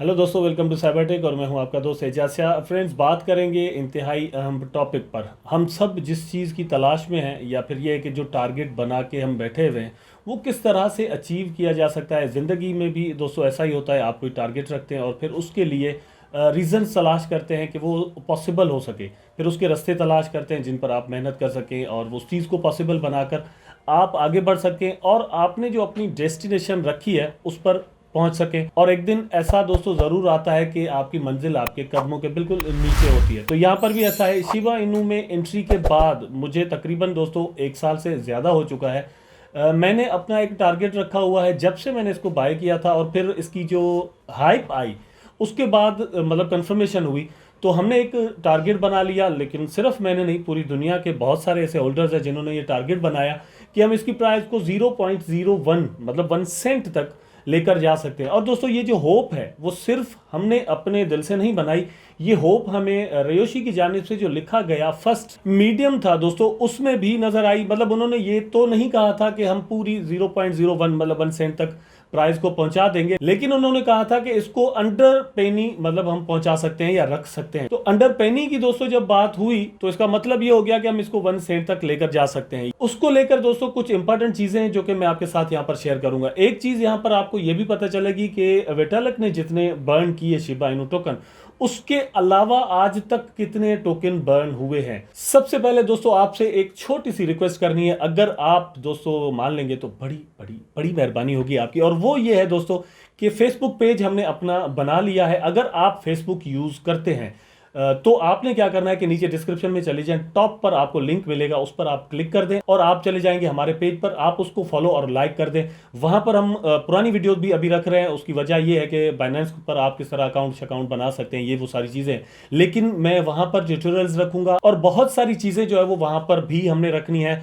Hello दोस्तों, welcome to Cybertech और मैं हूं आपका दोस्त एजाज शाह। फ्रेंड्स, बात करेंगे इंतहाई अहम टॉपिक पर। हम सब जिस चीज़ की तलाश में हैं या फिर ये है कि जो टारगेट बना के हम बैठे हुए हैं वो किस तरह से अचीव किया जा सकता है। ज़िंदगी में भी दोस्तों ऐसा ही होता है, आप कोई टारगेट रखते हैं और फिर उसके लिए रीज़न्स तलाश करते हैं कि वो पॉसिबल हो सके। फिर उसके रास्ते तलाश करते हैं जिन पर आप मेहनत कर सकें और उस चीज़ को पॉसिबल बनाकर आप आगे बढ़ सकें और आपने जो अपनी डेस्टिनेशन रखी है उस पर पहुंच सके। और एक दिन ऐसा दोस्तों जरूर आता है कि आपकी मंजिल आपके कदमों के बिल्कुल नीचे होती है। तो यहाँ पर भी ऐसा है। शिबा इनू में एंट्री के बाद मुझे तकरीबन दोस्तों 1 साल से ज़्यादा हो चुका है। मैंने अपना एक टारगेट रखा हुआ है जब से मैंने इसको बाय किया था और फिर इसकी जो हाइप आई उसके बाद मतलब कंफर्मेशन हुई तो हमने एक टारगेट बना लिया। लेकिन सिर्फ मैंने नहीं, पूरी दुनिया के बहुत सारे ऐसे होल्डर्स हैं जिन्होंने ये टारगेट बनाया कि हम इसकी प्राइस को 0.01 मतलब 1 सेंट तक लेकर जा सकते हैं। और दोस्तों ये जो होप है वो सिर्फ हमने अपने दिल से नहीं बनाई, ये होप हमें रयोशी की जानिब से जो लिखा गया फर्स्ट मीडियम था दोस्तों उसमें भी नजर आई। मतलब उन्होंने ये तो नहीं कहा था कि हम पूरी 0.01 मतलब 1 सेंट तक प्राइस को पहुंचा देंगे, लेकिन उन्होंने कहा था कि इसको अंडर पेनी मतलब हम पहुंचा सकते हैं या रख सकते हैं। तो अंडर पेनी की दोस्तों जब बात हुई तो इसका मतलब ये हो गया कि हम इसको 1 सेंट तक लेकर जा सकते हैं। उसको लेकर दोस्तों कुछ इंपॉर्टेंट चीजें हैं जो कि मैं आपके साथ यहाँ पर शेयर करूंगा। एक चीज यहाँ पर आपको ये भी पता चलेगी कि वेटालक ने जितने बर्न किए शिबा इनू टोकन, उसके अलावा आज तक कितने टोकन बर्न हुए हैं। सबसे पहले दोस्तों आपसे एक छोटी सी रिक्वेस्ट करनी है, अगर आप दोस्तों मान लेंगे तो बड़ी बड़ी बड़ी मेहरबानी होगी आपकी। और वो ये है दोस्तों कि फेसबुक पेज हमने अपना बना लिया है। अगर आप फेसबुक यूज करते हैं तो आपने क्या करना है कि नीचे डिस्क्रिप्शन में चले जाएं, टॉप पर आपको लिंक मिलेगा, उस पर आप क्लिक कर दें और आप चले जाएंगे हमारे पेज पर। आप उसको फॉलो और लाइक कर दें। वहां पर हम पुरानी वीडियोस भी अभी रख रहे हैं। उसकी वजह यह है कि बाइनेंस पर आप किस तरह अकाउंट बना सकते हैं, ये वो सारी चीजें। लेकिन मैं वहां पर ट्यूटोरियल्स रखूंगा और बहुत सारी चीजें जो है वो वहां पर भी हमने रखनी है।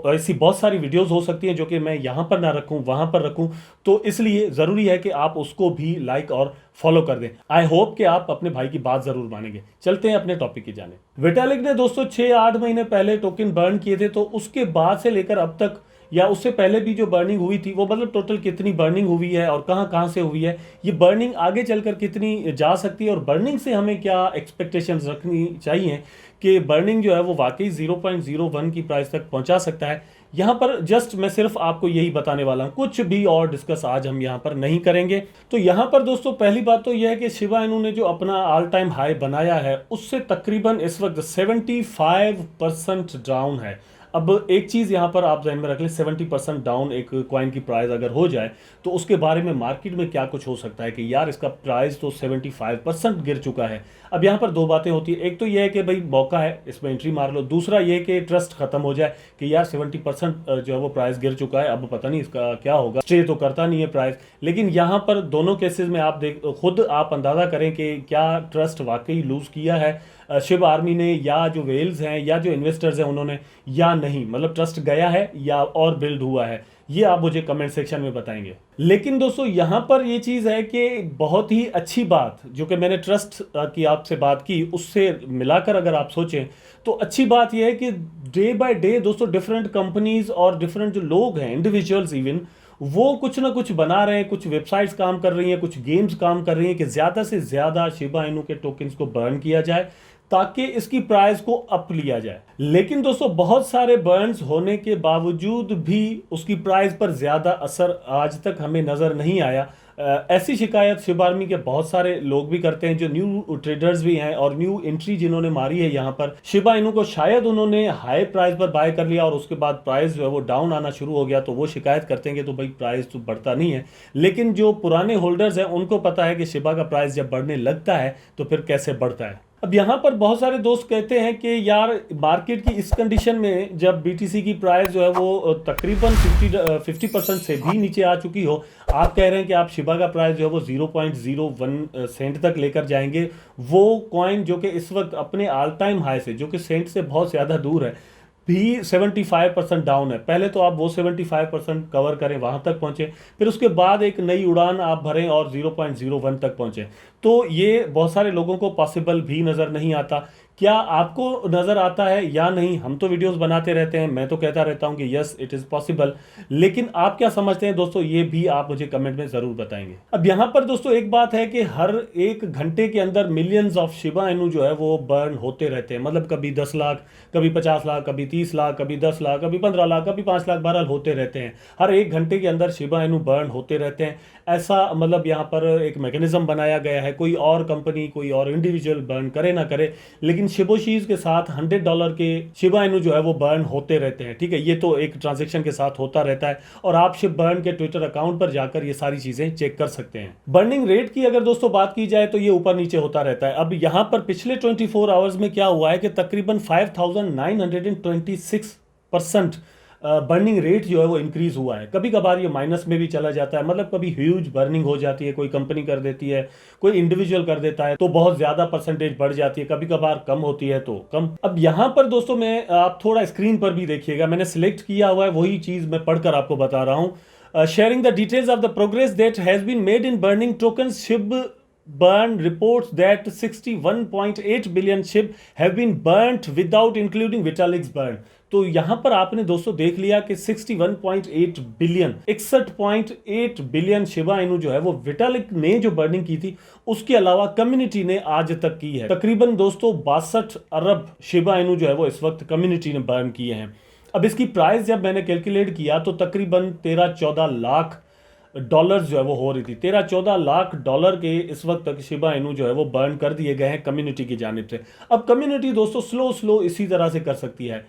ऐसी बहुत सारी वीडियोस हो सकती हैं जो कि मैं यहां पर ना रखूं, वहां पर रखूं। तो इसलिए जरूरी है कि आप उसको भी लाइक और फॉलो कर दें। आई होप कि आप अपने भाई की बात जरूर मानेंगे। चलते हैं अपने टॉपिक की जाने। विटालिक ने दोस्तों 6-8 महीने पहले टोकन बर्न किए थे, तो उसके बाद से लेकर अब तक या उससे पहले भी जो बर्निंग हुई थी वो मतलब टोटल कितनी बर्निंग हुई है और कहां कहां से हुई है, ये बर्निंग आगे चलकर कितनी जा सकती है और बर्निंग से हमें क्या एक्सपेक्टेशंस रखनी चाहिए कि बर्निंग जो है वो वाकई 0.01 की प्राइस तक पहुंचा सकता है। यहां पर जस्ट मैं सिर्फ आपको यही बताने वाला हूं, कुछ भी और डिस्कस आज हम यहां पर नहीं करेंगे। तो यहां पर दोस्तों पहली बात तो यह है कि शिबा इनू ने जो अपना ऑल टाइम हाई बनाया है उससे तकरीबन इस वक्त 75% डाउन है। अब एक चीज यहां पर आप ध्यान में रख लें, 70% डाउन एक कॉइन की प्राइस अगर हो जाए तो उसके बारे में मार्केट में क्या कुछ हो सकता है कि यार इसका प्राइस तो 75% गिर चुका है। अब यहां पर दो बातें होती है, एक तो यह है कि भाई मौका है इसमें एंट्री मार लो, दूसरा यह कि ट्रस्ट खत्म हो जाए कि यार 70% जो है वो प्राइस गिर चुका है, अब पता नहीं इसका क्या होगा, स्टे तो करता नहीं है प्राइस। लेकिन यहां पर दोनों केसेस में आप देख खुद आप अंदाजा करें कि क्या ट्रस्ट वाकई लूज किया है शिव आर्मी ने, या जो वेल्स हैं या जो इन्वेस्टर्स हैं उन्होंने, या नहीं, मतलब ट्रस्ट गया है या और बिल्ड हुआ है, ये आप मुझे कमेंट सेक्शन में बताएंगे। लेकिन दोस्तों यहां पर ये चीज है कि बहुत ही अच्छी बात जो कि मैंने ट्रस्ट की आपसे बात की उससे मिलाकर अगर आप सोचें तो अच्छी बात यह है कि डे बाय डे दोस्तों डिफरेंट कंपनीज और डिफरेंट जो लोग हैं, इंडिविजुअल्स इवन, वो कुछ ना कुछ बना रहे हैं, कुछ वेबसाइट्स काम कर रही हैं, कुछ गेम्स काम कर रही हैं कि ज्यादा से ज्यादा शिबा इनू के टोकन्स को बर्न किया जाए ताकि इसकी प्राइस को अप लिया जाए। लेकिन दोस्तों बहुत सारे बर्न्स होने के बावजूद भी उसकी प्राइस पर ज्यादा असर आज तक हमें नजर नहीं आया। ऐसी शिकायत शिबा आर्मी के बहुत सारे लोग भी करते हैं, जो न्यू ट्रेडर्स भी हैं और न्यू एंट्री जिन्होंने मारी है यहाँ पर शिबा इनू को, शायद उन्होंने हाई प्राइस पर बाय कर लिया और उसके बाद प्राइस जो है वो डाउन आना शुरू हो गया तो वो शिकायत करते हैं कि तो भाई प्राइस तो बढ़ता नहीं है। लेकिन जो पुराने होल्डर्स हैं उनको पता है कि शिबा का प्राइस जब बढ़ने लगता है तो फिर कैसे बढ़ता है। अब यहाँ पर बहुत सारे दोस्त कहते हैं कि यार मार्केट की इस कंडीशन में जब बीटीसी की प्राइस जो है वो तकरीबन 50% से भी नीचे आ चुकी हो, आप कह रहे हैं कि आप शिबा का प्राइस जो है वो 0.01 सेंट तक लेकर जाएंगे, वो कॉइन जो कि इस वक्त अपने ऑल टाइम हाई से, जो कि सेंट से बहुत ज़्यादा दूर है, भी 75% डाउन है। पहले तो आप वो 75% कवर करें, वहां तक पहुंचे, फिर उसके बाद एक नई उड़ान आप भरें और 0.01 तक पहुंचे। तो ये बहुत सारे लोगों को पॉसिबल भी नजर नहीं आता क्या आपको नजर आता है या नहीं? हम तो वीडियोस बनाते रहते हैं, मैं तो कहता रहता हूं कि यस इट इज पॉसिबल, लेकिन आप क्या समझते हैं दोस्तों, ये भी आप मुझे कमेंट में जरूर बताएंगे। अब यहां पर दोस्तों एक बात है कि हर एक घंटे के अंदर मिलियंस ऑफ शिबा इनू जो है वो बर्न होते रहते हैं। मतलब कभी 10 लाख, कभी 50 लाख, कभी 30 लाख, कभी 10 लाख, कभी 15 लाख, कभी 5 लाख, बहरहाल होते रहते हैं। हर एक घंटे के अंदर शिबा इनू बर्न होते रहते हैं। ऐसा मतलब यहाँ पर एक मैकेनिज्म बनाया गया है, कोई और कंपनी कोई और इंडिविजुअल बर्न करे ना करे, लेकिन शिबोशीज के साथ $100 के शिबा इनू जो है वो बर्न होते रहते हैं। ठीक है, ये तो एक ट्रांजेक्शन के साथ होता रहता है और आप शिब बर्न के ट्विटर अकाउंट पर जाकर ये सारी चीजें चेक कर सकते हैं। बर्निंग रेट की अगर दोस्तों बात की जाए तो ये ऊपर नीचे होता रहता है। अब यहाँ पर पिछले 24 आवर्स में क्या हुआ है कि तकरीबन 5926% बर्निंग रेट जो है वो इंक्रीज हुआ है। कभी कभार ये माइनस में भी चला जाता है, मतलब कभी ह्यूज बर्निंग हो जाती है, कोई कंपनी कर देती है, कोई इंडिविजुअल कर देता है तो बहुत ज्यादा परसेंटेज बढ़ जाती है, कभी कभार कम होती है तो कम। अब यहां पर दोस्तों मैं आप थोड़ा स्क्रीन पर भी देखिएगा, मैंने सिलेक्ट किया हुआ है वही चीज मैं पढ़कर आपको बता रहा हूं। Sharing the details of the progress that has been made in burning tokens, Shib burn reports that 61.8 billion ship have been burnt without including Vitalik's burn। तो यहां पर आपने दोस्तों देख लिया कि 61.8 बिलियन 61.8 बिलियन शिबा इनू जो है वो विटालिक ने जो बर्निंग की थी उसके अलावा कम्युनिटी ने आज तक की है। तकरीबन दोस्तों 62 अरब शिबा इनू जो है वो इस वक्त कम्युनिटी ने बर्न किए हैं। अब इसकी प्राइस जब मैंने कैलकुलेट किया तो तकरीबन 13-14 लाख डॉलर्स जो है वो हो रही थी। 13-14 लाख डॉलर के इस वक्त तक शिबा इनू जो है वो बर्न कर दिए गए हैं कम्युनिटी की जानिब से। अब कम्युनिटी दोस्तों स्लो इसी तरह से कर सकती है।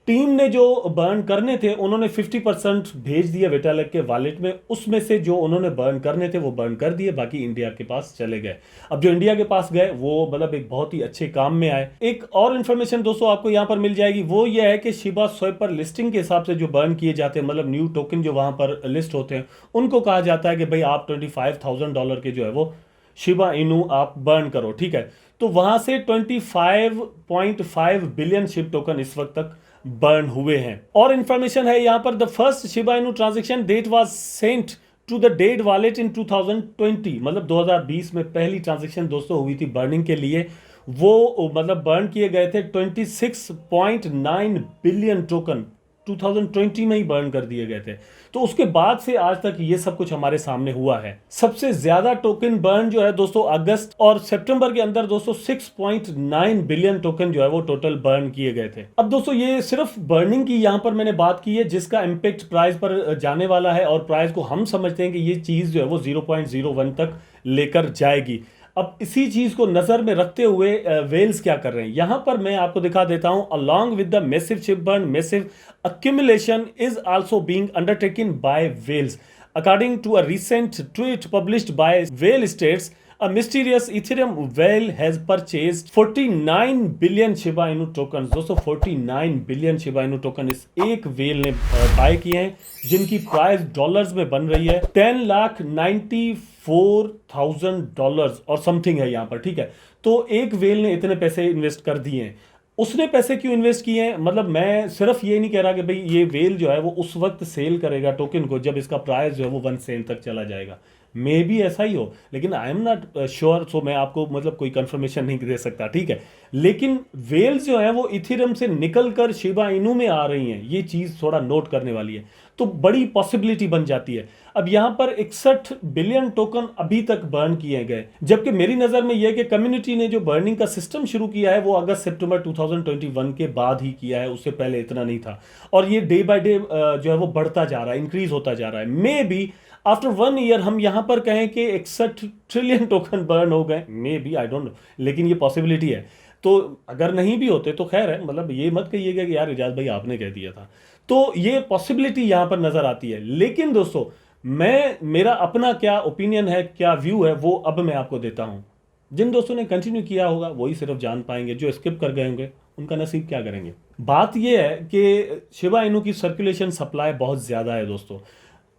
टीम ने जो बर्न करने थे उन्होंने 50% भेज दिया विटालिक के वॉलेट में, उसमें से जो उन्होंने बर्न करने थे वो बर्न कर दिए, बाकी इंडिया के पास चले गए। अब जो इंडिया के पास गए वो मतलब एक बहुत ही अच्छे काम में आए। एक और इंफॉर्मेशन दोस्तों आपको यहां पर मिल जाएगी, वो ये है कि शिबा स्वैपर लिस्टिंग के हिसाब से जो बर्न किए जाते हैं, मतलब न्यू टोकन जो वहां पर लिस्ट होते हैं, उनको कहा जाता है कि भाई आप $25,000 के जो है वो शिबा इनू आप बर्न करो। ठीक है, तो वहां से 25.5 बिलियन शिब टोकन इस वक्त तक बर्न हुए हैं। और इंफॉर्मेशन है यहां पर, the first Shiba Inu transaction date was sent to the dead wallet in 2020, मतलब 2020 में पहली ट्रांजेक्शन दोस्तों हुई थी बर्निंग के लिए। वो मतलब बर्न किए गए थे 26.9 बिलियन टोकन 2020 में ही बर्न कर दिए गए थे। तो उसके बाद से आज तक ये सब कुछ हमारे सामने हुआ है। सबसे ज्यादा टोकन बर्न जो है दोस्तों अगस्त और सितंबर के अंदर दोस्तों 6.9 बिलियन टोकन जो है वो टोटल बर्न किए गए थे। अब दोस्तों ये सिर्फ बर्निंग की यहां पर मैंने बात की है जिसका इम्पैक्ट प्राइस पर जाने वाला है, और प्राइस को हम समझते हैं कि ये चीज जो है वो 0.01 तक लेकर जाएगी। अब इसी चीज को नजर में रखते हुए वेल्स क्या कर रहे हैं यहां पर मैं आपको दिखा देता हूं। Along with the massive ship burn, massive accumulation is also being undertaken by whales. According to a recent tweet published by Whale States, a mysterious Ethereum whale has purchased 49 billion Shiba Inu tokens। दोस्तों 49 billion Shiba Inu token इस एक well ने bye किए हैं, जिनकी price dollars में बन रही है $10,94,000 और समथिंग है यहाँ पर। ठीक है, तो एक वेल ने इतने पैसे इन्वेस्ट कर दिए हैं। उसने पैसे क्यों इन्वेस्ट किए हैं, मतलब मैं सिर्फ ये नहीं कह रहा कि भाई ये वेल जो है वो उस वक्त सेल करेगा टोकन को जब इसका प्राइस जो है वो 1 सेंट तक चला जाएगा। मे भी ऐसा ही हो, लेकिन आई एम नॉट श्योर, सो मैं आपको मतलब कोई कंफर्मेशन नहीं दे सकता। ठीक है, लेकिन वेल्स जो है वो इथेरियम से निकलकर शिबा इनू में आ रही हैं, ये चीज थोड़ा नोट करने वाली है, तो बड़ी पॉसिबिलिटी बन जाती है। अब यहां पर 61 बिलियन टोकन अभी तक बर्न किए गए, जबकि मेरी नजर में यह कि कम्युनिटी ने जो बर्निंग का सिस्टम शुरू किया है वो अगस्त सितंबर 2021 के बाद ही किया है, उससे पहले इतना नहीं था। और ये डे बाय डे जो है वो बढ़ता जा रहा है, इंक्रीज होता जा रहा है। मे बी आफ्टर 1 ईयर हम यहां पर कहें कि 61 ट्रिलियन टोकन बर्न हो गए, may be, I don't know, लेकिन ये पॉसिबिलिटी है। तो अगर नहीं भी होते तो खैर है, मतलब ये मत कहिएगा कि यार इजाज भाई आपने कह दिया था, तो ये पॉसिबिलिटी यहां पर नजर आती है। लेकिन दोस्तों मेरा अपना क्या ओपिनियन है, क्या व्यू है, वो अब मैं आपको देता हूं। जिन दोस्तों ने कंटिन्यू किया होगा वही सिर्फ जान पाएंगे, जो स्किप कर गए होंगे उनका नसीब क्या करेंगे। बात यह है कि शिबा इनू की सर्कुलेशन सप्लाई बहुत ज्यादा है दोस्तों,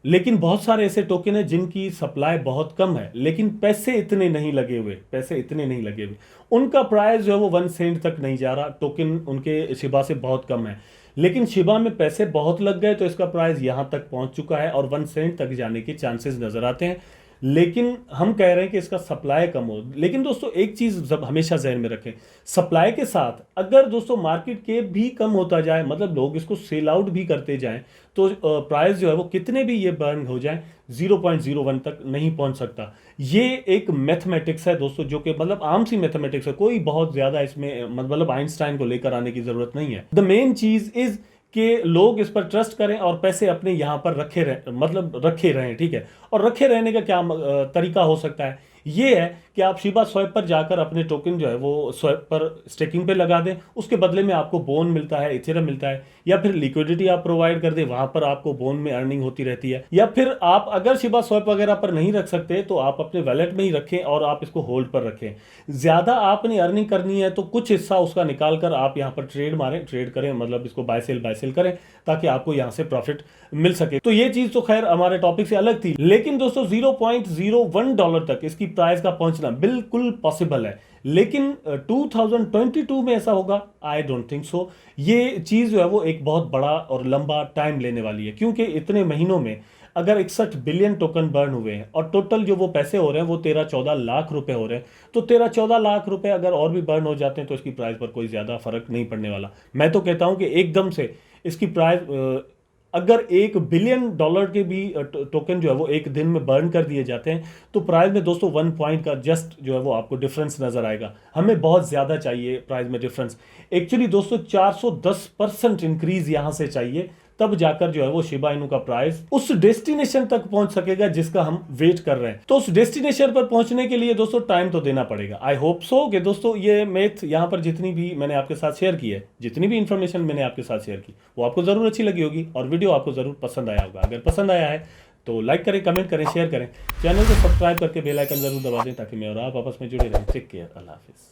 लेकिन बहुत सारे ऐसे टोकन हैं जिनकी सप्लाई बहुत कम है, लेकिन पैसे इतने नहीं लगे हुए, उनका प्राइस जो है वो 1 सेंट तक नहीं जा रहा, टोकन उनके शिबा से बहुत कम है। लेकिन शिबा में पैसे बहुत लग गए तो इसका प्राइस यहां तक पहुंच चुका है और 1 सेंट तक जाने के चांसेस नजर आते हैं। लेकिन हम कह रहे हैं कि इसका सप्लाई कम हो। लेकिन दोस्तों एक चीज़ जब हमेशा जहन में रखें, सप्लाई के साथ अगर दोस्तों मार्केट के भी कम होता जाए, मतलब लोग इसको सेल आउट भी करते जाएं, तो प्राइस जो है वो कितने भी ये बर्न हो जाए 0.01 तक नहीं पहुंच सकता। ये एक मैथमेटिक्स है दोस्तों, जो कि मतलब आम सी मैथमेटिक्स है, कोई बहुत ज़्यादा इसमें मतलब आइंस्टाइन को लेकर आने की ज़रूरत नहीं है। द मेन चीज़ इज़ कि लोग इस पर ट्रस्ट करें और पैसे अपने यहाँ पर रखे रहे, मतलब रखे रहें, ठीक है। और रखे रहने का क्या तरीका हो सकता है, ये है कि आप शिबा स्वैप पर जाकर अपने टोकन जो है वो स्वैप पर स्टेकिंग पे लगा दें, उसके बदले में आपको बोन मिलता है, इथेरियम मिलता है, या फिर लिक्विडिटी आप प्रोवाइड कर दें, वहां पर आपको बोन में अर्निंग होती रहती है। या फिर आप अगर शिबा स्वैप वगैरह पर नहीं रख सकते तो आप अपने वैलेट में ही रखें और आप इसको होल्ड पर रखें। ज़्यादा आपने अर्निंग करनी है तो कुछ हिस्सा उसका निकाल कर आप यहाँ पर ट्रेड मारें, ट्रेड करें, मतलब इसको बाय सेल करें, ताकि आपको यहाँ से प्रॉफिट मिल सके। तो ये चीज़ तो खैर हमारे टॉपिक से अलग थी, लेकिन दोस्तों $0.01 तक इसकी प्राइस का पहुंचना बिल्कुल पॉसिबल है। लेकिन 2022 में ऐसा होगा? I don't think so. ये चीज़ जो है वो एक बहुत बड़ा और लंबा टाइम लेने वाली है, क्योंकि इतने महीनों में अगर 61 बिलियन टोकन बर्न हुए हैं और टोटल जो वो पैसे हो रहे हैं वो 13-14 लाख रुपए हो रहे हैं, तो 13-14 लाख रुपए अगर और भी बर्न हो जाते हैं तो इसकी प्राइस पर कोई ज़्यादा फर्क नहीं पड़ने वाला। मैं तो कहता हूं कि एकदम से इसकी प्राइस अगर $1 बिलियन के भी टोकन जो है वो एक दिन में बर्न कर दिए जाते हैं, तो प्राइस में दोस्तों 1 पॉइंट का जस्ट जो है वो आपको डिफरेंस नजर आएगा। हमें बहुत ज़्यादा चाहिए प्राइस में डिफरेंस। एक्चुअली दोस्तों 410% इंक्रीज यहां से चाहिए, तब जाकर जो है वो शिबा इनू का प्राइस उस डेस्टिनेशन तक पहुंच सकेगा जिसका हम वेट कर रहे हैं। तो उस डेस्टिनेशन पर पहुंचने के लिए दोस्तों टाइम तो देना पड़ेगा। आई होप सो कि दोस्तों ये मैथ यहाँ पर जितनी भी मैंने आपके साथ शेयर की है, जितनी भी इंफॉर्मेशन मैंने आपके साथ शेयर की, वो आपको जरूर अच्छी लगी होगी और वीडियो आपको जरूर पसंद आया होगा। अगर पसंद आया है तो लाइक करें, कमेंट करें, शेयर करें, चैनल को सब्सक्राइब करके बेल आइकन जरूर दबा दें ताकि मैं और आप आपस में जुड़े रहें। टेक केयर, अल्लाह हाफिज।